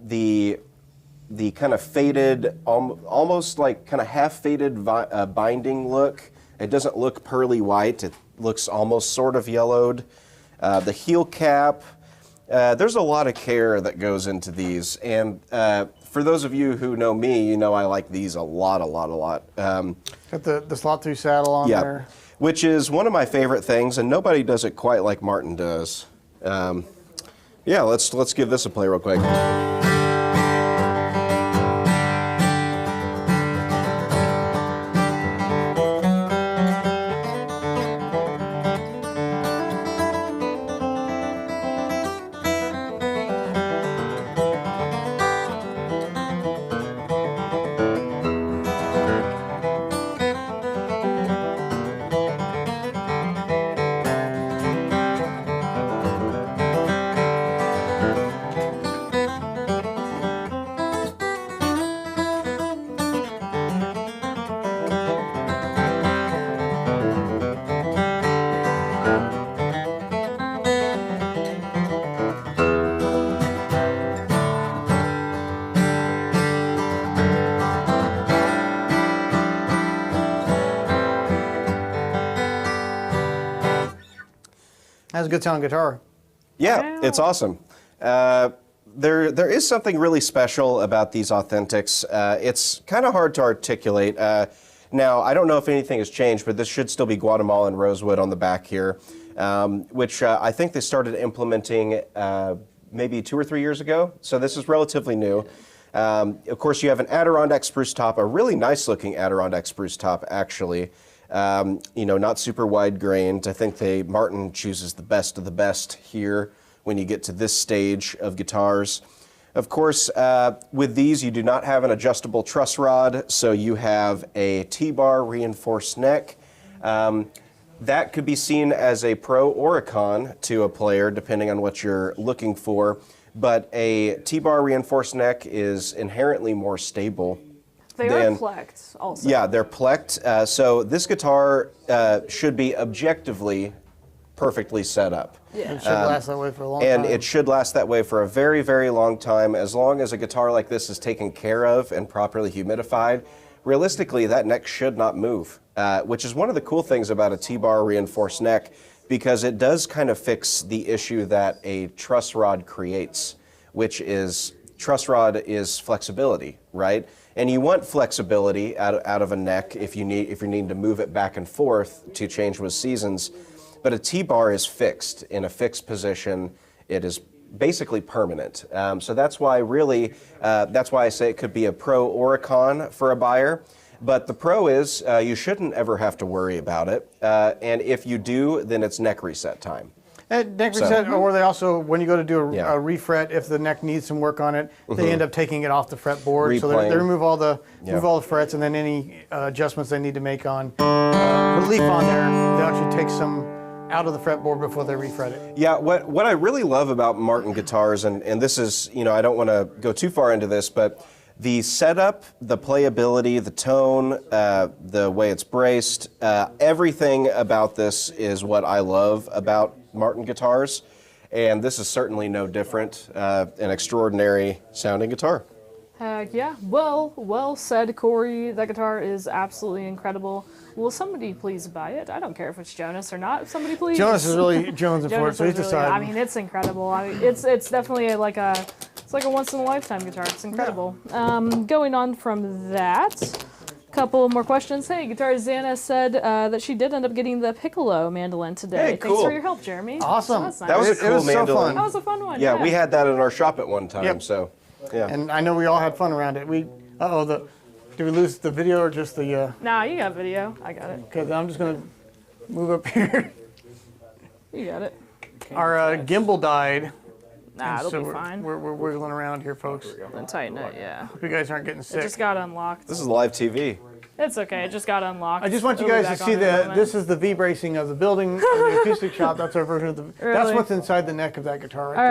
the kind of faded, almost like kind of half-faded binding look. It doesn't look pearly white. It looks almost sort of yellowed. The heel cap. There's a lot of care that goes into these. And for those of you who know me, you know I like these a lot. Got the slot through saddle on there. Which is one of my favorite things, and nobody does it quite like Martin does. Yeah, let's give this a play real quick. That's a good sounding guitar. Yeah, it's awesome. There is something really special about these Authentics. It's kind of hard to articulate. Now, I don't know if anything has changed, but this should still be Guatemalan rosewood on the back here, which I think they started implementing maybe 2 or 3 years ago. So this is relatively new. Of course, you have an Adirondack spruce top, a really nice looking Adirondack spruce top, actually. Not super wide grained. I think Martin chooses the best of the best here when you get to this stage of guitars. Of course, with these, you do not have an adjustable truss rod, so you have a T-bar reinforced neck. That could be seen as a pro or a con to a player, depending on what you're looking for. But a T-bar reinforced neck is inherently more stable. They are plecked also. Yeah, they're plecked. So this guitar should be objectively perfectly set up. Yeah. It should last that way for a long time. And it should last that way for a very, very long time. As long as a guitar like this is taken care of and properly humidified, realistically, that neck should not move, which is one of the cool things about a T-bar reinforced neck, because it does kind of fix the issue that a truss rod creates, which is truss rod is flexibility, right? And you want flexibility out of a neck if you're needing to move it back and forth to change with seasons. But a T-bar is fixed in a fixed position. It is basically permanent. So that's why that's why I say it could be a pro or a con for a buyer. But the pro is you shouldn't ever have to worry about it. And if you do, then it's neck reset time. Neck reset, or they also, when you go to do a refret, if the neck needs some work on it, they end up taking it off the fretboard. So they remove all the frets, and then any adjustments they need to make on relief on there, they actually take some out of the fretboard before they refret it. Yeah, what I really love about Martin guitars, and this is, I don't want to go too far into this, but the setup, the playability, the tone, the way it's braced, everything about this is what I love about Martin guitars, and this is certainly no different. An extraordinary sounding guitar. Heck yeah. Well said, Corey. That guitar is absolutely incredible. Will somebody please buy it? I don't care if it's Jonas or not. Somebody please. Jonas is really jonesing for it, so he's decided. I mean, it's incredible. I mean, it's definitely like a once in a lifetime guitar. It's incredible. Going on from that, couple more questions. Hey, Guitar Xana said that she did end up getting the piccolo mandolin today. Hey, cool. Thanks for your help, Jeremy. Awesome. So That was a cool mandolin. So fun. That was a fun one. Yeah, we had that in our shop at one time. Yep. So, yeah. And I know we all had fun around it. Did we lose the video or just the? Nah, you got video. I got it. Okay, I'm just gonna move up here. You got it. Our gimbal died. Nah, it'll so be fine. We're wiggling around here, folks. Then tighten it, yeah. Hope you guys aren't getting It sick. just got unlocked. This is live TV. It's okay. It just got unlocked. I just want you It'll be guys to back see on in a that moment. this is the V-bracing of the building, the acoustic shop. That's our version of the. That's Really? what's inside the neck of that guitar right All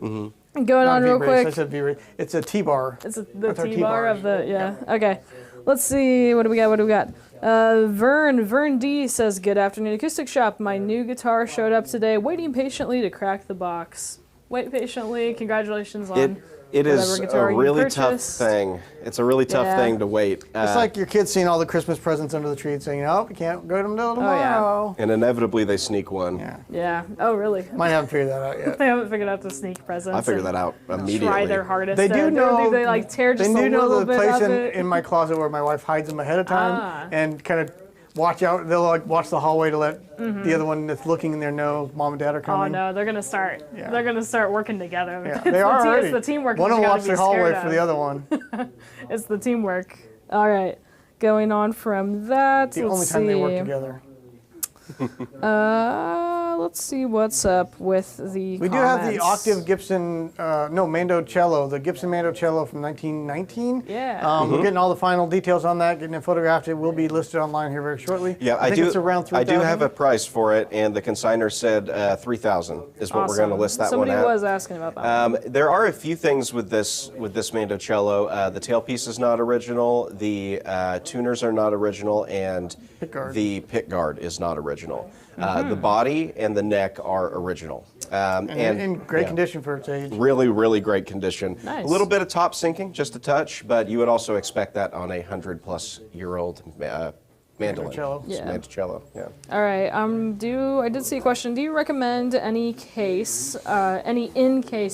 there. right. Going on real V-brace, I quick. said V-brace. It's a T-bar. It's the That's our T-bar of T-bars. the, yeah. Okay. Let's see. What do we got? Vern D says, good afternoon, Acoustic Shop. My new guitar showed up today, waiting patiently to crack the box. Wait patiently. Congratulations on It is whatever a guitar you really tough purchased. thing. It's a really tough Yeah. thing to wait. It's like your kids seeing all the Christmas presents under the tree and saying, "Oh, we can't go to them till yeah. tomorrow." And inevitably they sneak one. Yeah. Yeah. Oh, really? Might haven't figured that out yet. They haven't figured out the sneak presents. I figured and that out immediately. Try their hardest. They do to- know. They like tear just They a do know little the bit place of it. in my closet where my wife hides them ahead of time Ah. and kind of watch out. They'll like watch the hallway to let the other one that's looking in there know Mom and Dad are Oh coming. no, they're gonna start. Yeah. They're gonna start working together. Yeah, It's they the are already. It's the teamwork. One that will you gotta watch be the hallway scared for the of. other one. It's the teamwork. All right. Going on from that. The let's only see. time they work together. Let's see what's up with the. We do have the octave Gibson, Mandocello, the Gibson Mandocello from 1919. Yeah. We're getting all the final details on that, getting it photographed. It will be listed online here very shortly. Yeah, I think do. it's around 3,000. I do have a price for it, and the consignor said 3,000 is what we're going to list that Somebody one at. was asking about that. There are a few things with this Mandocello. The tailpiece is not original. The tuners are not original, and Pickguard. the pickguard is not original. The body and the neck are original. And in great yeah. condition for its age. Really, really great condition. Nice. A little bit of top sinking, just a touch, but you would also expect that on a 100-plus-year-old mandolin. Mandocello. Yeah. Mandocello, yeah. All right. I did see a question. Do you recommend any in-case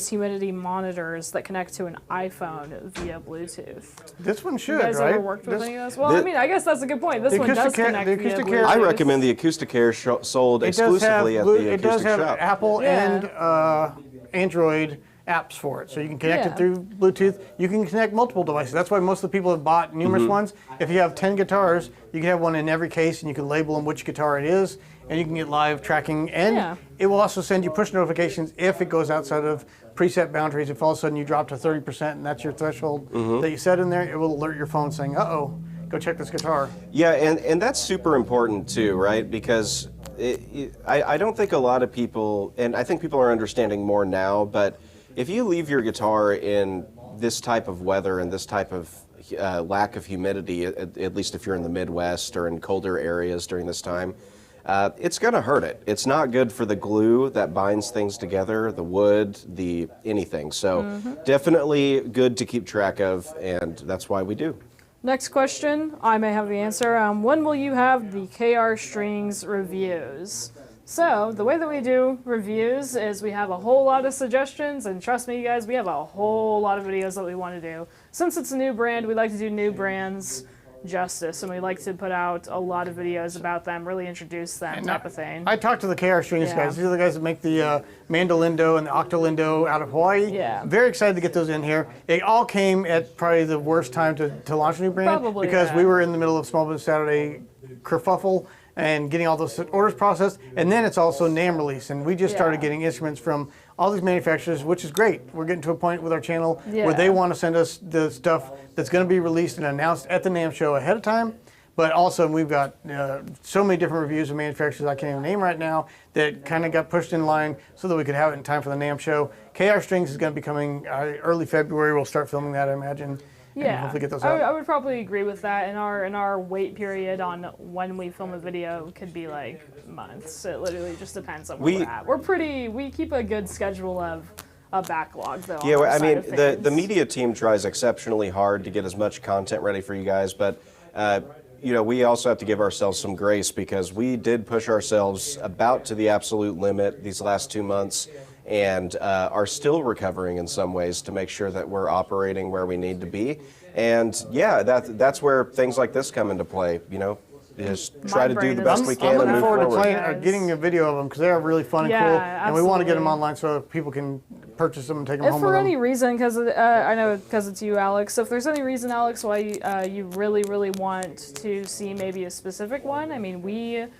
humidity monitors that connect to an iPhone via Bluetooth? This one should, You guys right? ever worked with This- any of those? Well, I mean, I guess that's a good point. This The one does AcoustiCare- connect the via AcoustiCare- Bluetooth. I recommend the AcoustiCare sold It does have exclusively at the it does Acoustic have Shop. Apple Yeah. and Android apps for it. So you can connect Yeah. it through Bluetooth. You can connect multiple devices. That's why most of the people have bought numerous ones. If you have 10 guitars, you can have one in every case, and you can label them which guitar it is, and you can get live tracking. And Yeah. it will also send you push notifications if it goes outside of preset boundaries. If all of a sudden you drop to 30% and that's your threshold that you set in there, it will alert your phone saying, uh-oh, go check this guitar. Yeah, and that's super important too, right? Because I don't think a lot of people, and I think people are understanding more now, but if you leave your guitar in this type of weather and this type of lack of humidity, at least if you're in the Midwest or in colder areas during this time, it's going to hurt it. It's not good for the glue that binds things together, the wood, the anything. So definitely good to keep track of, and that's why we do. Next question, I may have the answer. When will you have the KR Strings reviews? So, the way that we do reviews is we have a whole lot of suggestions, and trust me, you guys, we have a whole lot of videos that we want to do. Since it's a new brand, we like to do new brands justice, and we like to put out a lot of videos about them, really introduce them, type of thing. I talked to the KR Strings Yeah. guys. These are the guys that make the Mandolindo and the Octolindo out of Hawaii. Yeah. Very excited to get those in here. They all came at probably the worst time to launch a new brand. Probably, because yeah. we were in the middle of Small Business Saturday kerfuffle and getting all those orders processed. And then it's also NAMM release. And we just started Yeah. getting instruments from all these manufacturers, which is great. We're getting to a point with our channel Yeah. where they want to send us the stuff that's going to be released and announced at the NAMM show ahead of time. But also, we've got so many different reviews of manufacturers I can't even name right now that kind of got pushed in line so that we could have it in time for the NAMM show. KR Strings is going to be coming early February. We'll start filming that, I imagine. And Yeah, hopefully get those I out. would probably agree with that. In our wait period on when we film a video could be like months. It literally just depends on where we're at. We keep a good schedule of a backlog though. Yeah, on our I side mean, of the things. media team tries exceptionally hard to get as much content ready for you guys, but you know, we also have to give ourselves some grace because we did push ourselves about to the absolute limit these last 2 months and are still recovering in some ways to make sure that we're operating where we need to be. And yeah, that's where things like this come into play, you know. Just try to do the best we I'm can and looking move forward to forward. playing or getting a video of them because they are really fun and Yeah, cool. And we want to get them absolutely. online so people can purchase them and take them If home for with any them. reason, because I know because it's you, Alex. So if there's any reason, Alex, why you really want to see maybe a specific one, I mean,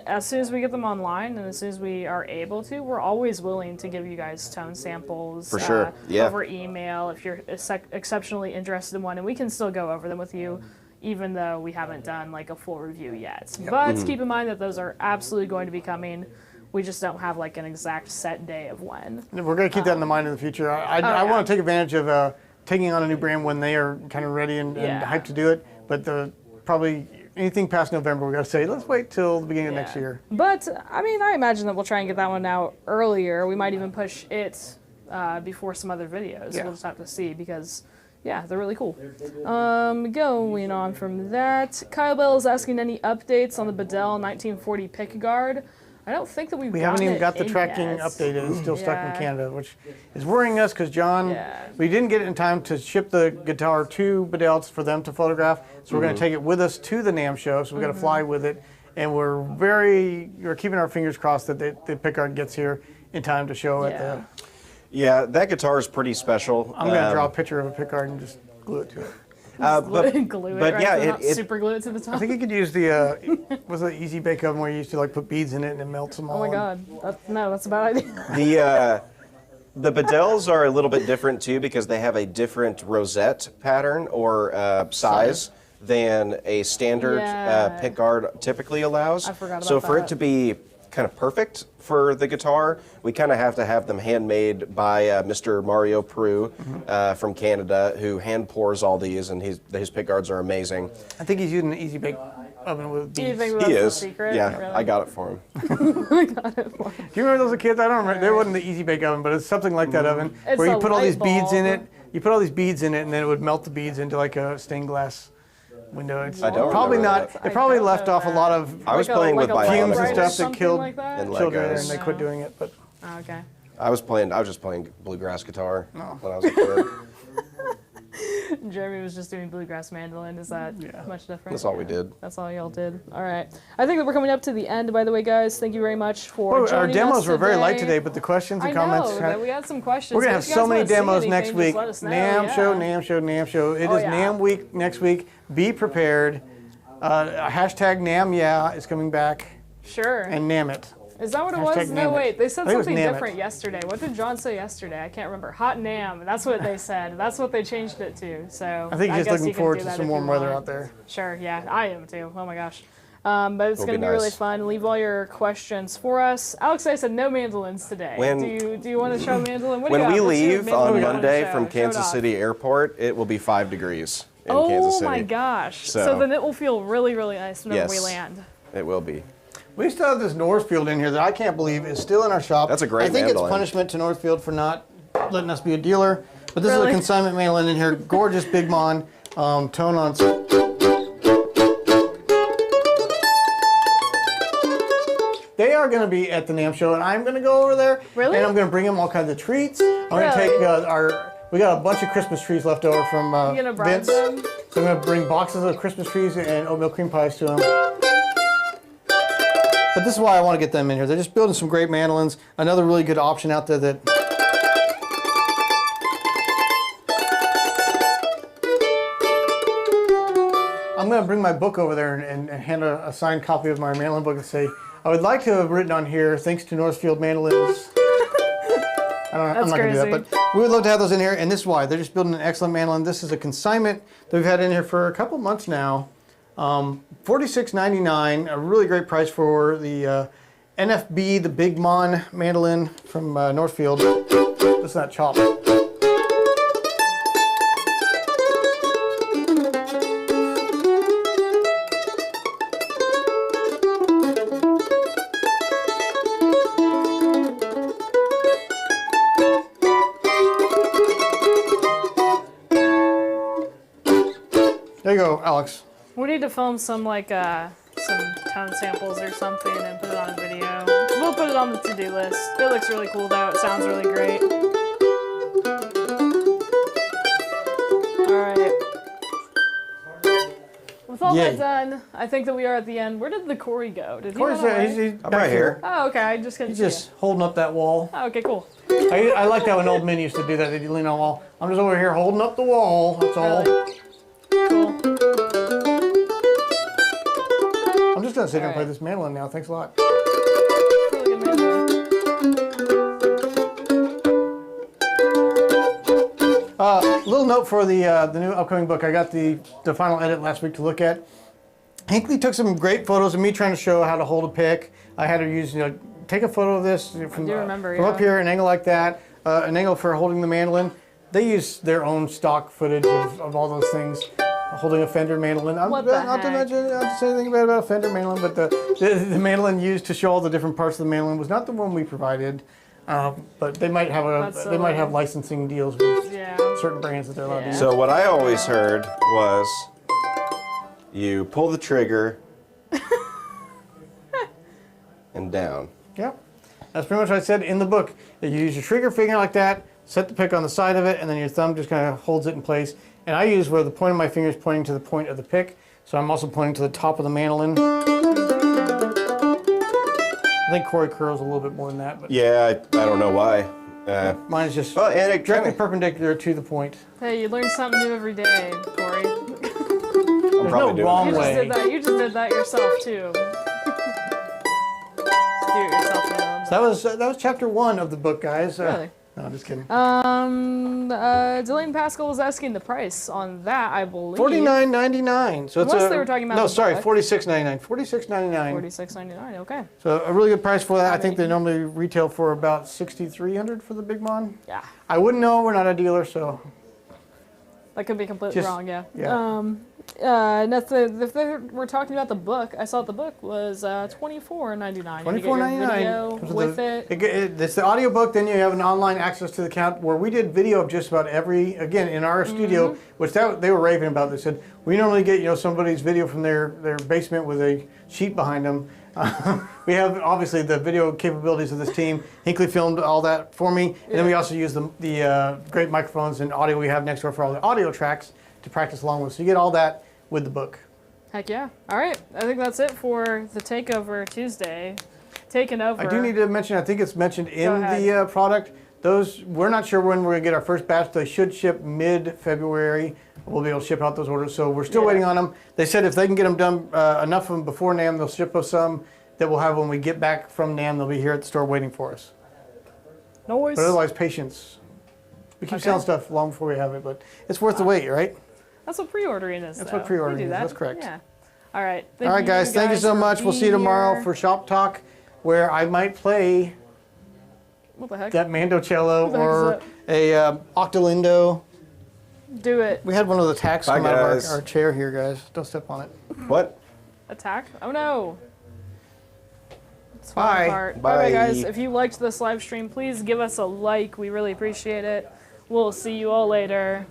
as soon as we get them online and as soon as we are able to, we're always willing to give you guys tone samples. For sure, yeah. Over email if you're exceptionally interested in one, and we can still go over them with you, even though we haven't done like a full review yet. But keep in mind that those are absolutely going to be coming. We just don't have like an exact set day of when. We're going to keep that in the mind in the future. I yeah. want to take advantage of taking on a new brand when they are kind of ready and hyped to do it. But probably anything past November, we're going to say, let's wait till the beginning of next year. But, I mean, I imagine that we'll try and get that one out earlier. We might even push it before some other videos. Yeah. We'll just have to see because, yeah, they're really cool. Going on from that, Kyle Bell is asking any updates on the Bedell 1940 pickguard. I don't think that We haven't even got the tracking updated. It's still stuck in Canada, which is worrying us because John, we didn't get it in time to ship the guitar to Bedell's for them to photograph. So we're going to take it with us to the NAMM show. So we've got to fly with it. And we're keeping our fingers crossed that the pickguard gets here in time to show at the... Yeah, that guitar is pretty special. I'm going to draw a picture of a pickguard and just glue it to it. glue it, but right? yeah, So not it- super glue it to the top. I think you could use the was it Easy Bake Oven where you used to like put beads in it and it melts them all. Oh my god, that's a bad idea. The Bedells are a little bit different too because they have a different rosette pattern or size than a standard pickguard typically allows. I forgot so about for that. it to be kind of perfect for the guitar, we kind of have to have them handmade by Mr. Mario Prue from Canada, who hand pours all these, and his pickguards are amazing. I think he's using an Easy Bake Oven with Do you beads. think He that's the is. secret? Yeah, Really? I got it for him. Do you remember those as kids? I don't remember. There wasn't the Easy Bake Oven, but it's something like that oven It's where you a put all these light beads in bulb. it. You put all these beads in it, and then it would melt the beads into like a stained glass window. It's I don't probably remember not. that. It probably I don't left know off a that. lot of I was playing with like a fumes and light stuff or that something killed like that? and children, Legos. and they quit doing it. But Oh, okay. I was just playing bluegrass guitar when I was a kid. Jeremy was just doing bluegrass mandolin. Is that much different? That's all we did. That's all y'all did. All right. I think that we're coming up to the end, by the way, guys. Thank you very much for joining Our demos us were very light today. today, but the questions and I comments. know that we had some questions. We're going to If have you so guys many wanna see demos anything, next just week. let us know. NAMM show, Yeah. NAMM show, NAMM show. It is yeah. NAMM week next week. Be prepared. Hashtag NAMM, yeah, is coming back. Sure. And NAMM it. Is that what it Hashtag was? No, name it. wait. They said I think it was something name it. different yesterday. What did John say yesterday? I can't remember. Hot NAMM. That's what they said. That's what they changed it to. So I think he's just guess looking you can forward do to that some if warm you weather want. out there. Sure. Yeah, I am too. Oh my gosh. But it's It'll going to be be really nice. fun. Leave all your questions for us. Alex, I said no mandolins today. When- do you want to show mandolin? What do you When got? we What's your leave mandolin on you wanna Monday show? from Show it Kansas off. City Airport, it will be 5 degrees in Oh Kansas City. my gosh. So So- then it will feel really, really nice whenever we Yes. land. It will be. We still have this Northfield in here that I can't believe is still in our shop. That's a great I think mandolin. it's punishment to Northfield for not letting us be a dealer. But this is Really? a consignment mandolin in here. Gorgeous big mon. Tone on. They are going to be at the NAMM show, and I'm going to go over there. Really? And I'm going to bring them all kinds of treats. I'm going to Really? take we got a bunch of Christmas trees left over from You gonna bribe Vince. them? So I'm going to bring boxes of Christmas trees and oatmeal cream pies to them. But this is why I want to get them in here. They're just building some great mandolins. Another really good option out there that I'm going to bring my book over there and hand a signed copy of my mandolin book and say, I would like to have written on here, thanks to Northfield Mandolins. I'm not going to do that, crazy. but we would love to have those in here, and this is why. They're just building an excellent mandolin. This is a consignment that we've had in here for a couple months now. $46.99, a really great price for the NFB, the Big Mon mandolin from Northfield. This is not chopped. There you go, Alex. We need to film some some tone samples or something and put it on a video. We'll put it on the to-do list. It looks really cool though. It sounds really great. All right. With all Yay. that done, I think that we are at the end. Where did the Corey go? Did he Corey's run away? he's I'm back right here. Oh, okay. I just couldn't He's see just him. holding up that wall. Oh, okay, cool. I like that when old men used to do that. They'd lean on the wall. I'm just over here holding up the wall. That's all. Really? Cool. I'm just gonna sit here and play Alright. this mandolin now. Thanks a lot. Really good mandolin. Little note for the new upcoming book. I got the final edit last week to look at. Hinckley took some great photos of me trying to show how to hold a pick. I had her use, take a photo of this from, do remember, from up yeah. here, an angle like that, an angle for holding the mandolin. They use their own stock footage of all those things. Holding a Fender mandolin. What the Not to heck? mention, not to say anything bad about a Fender mandolin, but the mandolin used to show all the different parts of the mandolin was not the one we provided. But they might have That's they might silly. have licensing deals with Yeah. certain brands that they're allowed to Yeah. use. So what I always heard was you pull the trigger and down. Yep. That's pretty much what I said in the book. You use your trigger finger like that, set the pick on the side of it, and then your thumb just kind of holds it in place. And I use where the point of my finger is pointing to the point of the pick, so I'm also pointing to the top of the mandolin. I think Corey curls a little bit more than that, but Yeah, I don't know why. mine is just Well, and it directly kinda- perpendicular to the point. Hey, you learn something new every day, Corey. I'm There's probably no doing wrong You just way. did that. You just did that yourself too. Just do it yourself. You know. So that was chapter 1 of the book, guys. Really? No, I'm just kidding. Delaney Pascal was asking the price on that, I believe. $49.99. So it's Unless they were talking about no, the sorry, book. $46.99. $46.99. $46.99. Okay. So a really good price for that. I think mean- they normally retail for about $6,300 for the Big Mon. Yeah. I wouldn't know. We're not a dealer, so That could be completely Just- wrong. Yeah. yeah. If they were talking about the book, I saw the book was $24.99. $24.99 Video with it. It's the audio book. Then you have an online access to the account where we did video of just about every, again, in our studio, which they were raving about. They said we normally get somebody's video from their basement with a sheet behind them. We have obviously the video capabilities of this team. Hinkley filmed all that for me, and then we also use the great microphones and audio we have next door for all the audio tracks to practice along with. So you get all that with the book. Heck yeah. All right. I think that's it for the Takeover Tuesday. Taking over. I do need to mention, I think it's mentioned in ahead. the product. Those, we're not sure when we're going to get our first batch. They should ship mid-February. We'll be able to ship out those orders. So we're still waiting on them. They said if they can get them done, enough of them before NAMM, they'll ship us some that we'll have when we get back from NAMM. They'll be here at the store waiting for us. Noise. But otherwise, patience. We keep selling stuff long before we have it, but it's worth the wait, right? That's what pre-ordering is. That's though. what pre-ordering We do is. that. That's correct. Yeah. All right. All right, guys. Thank you so for much. We'll see you being tomorrow here. for Shop Talk, where I might play What the heck? that Mandocello What the heck or is a Octolindo. Do it. We had one of the tacks Bye, come out of guys. our chair here, guys. Don't step on it. What? Attack? Oh no. It's Bye. falling apart. Bye. Alright guys, if you liked this live stream, please give us a like. We really appreciate it. We'll see you all later.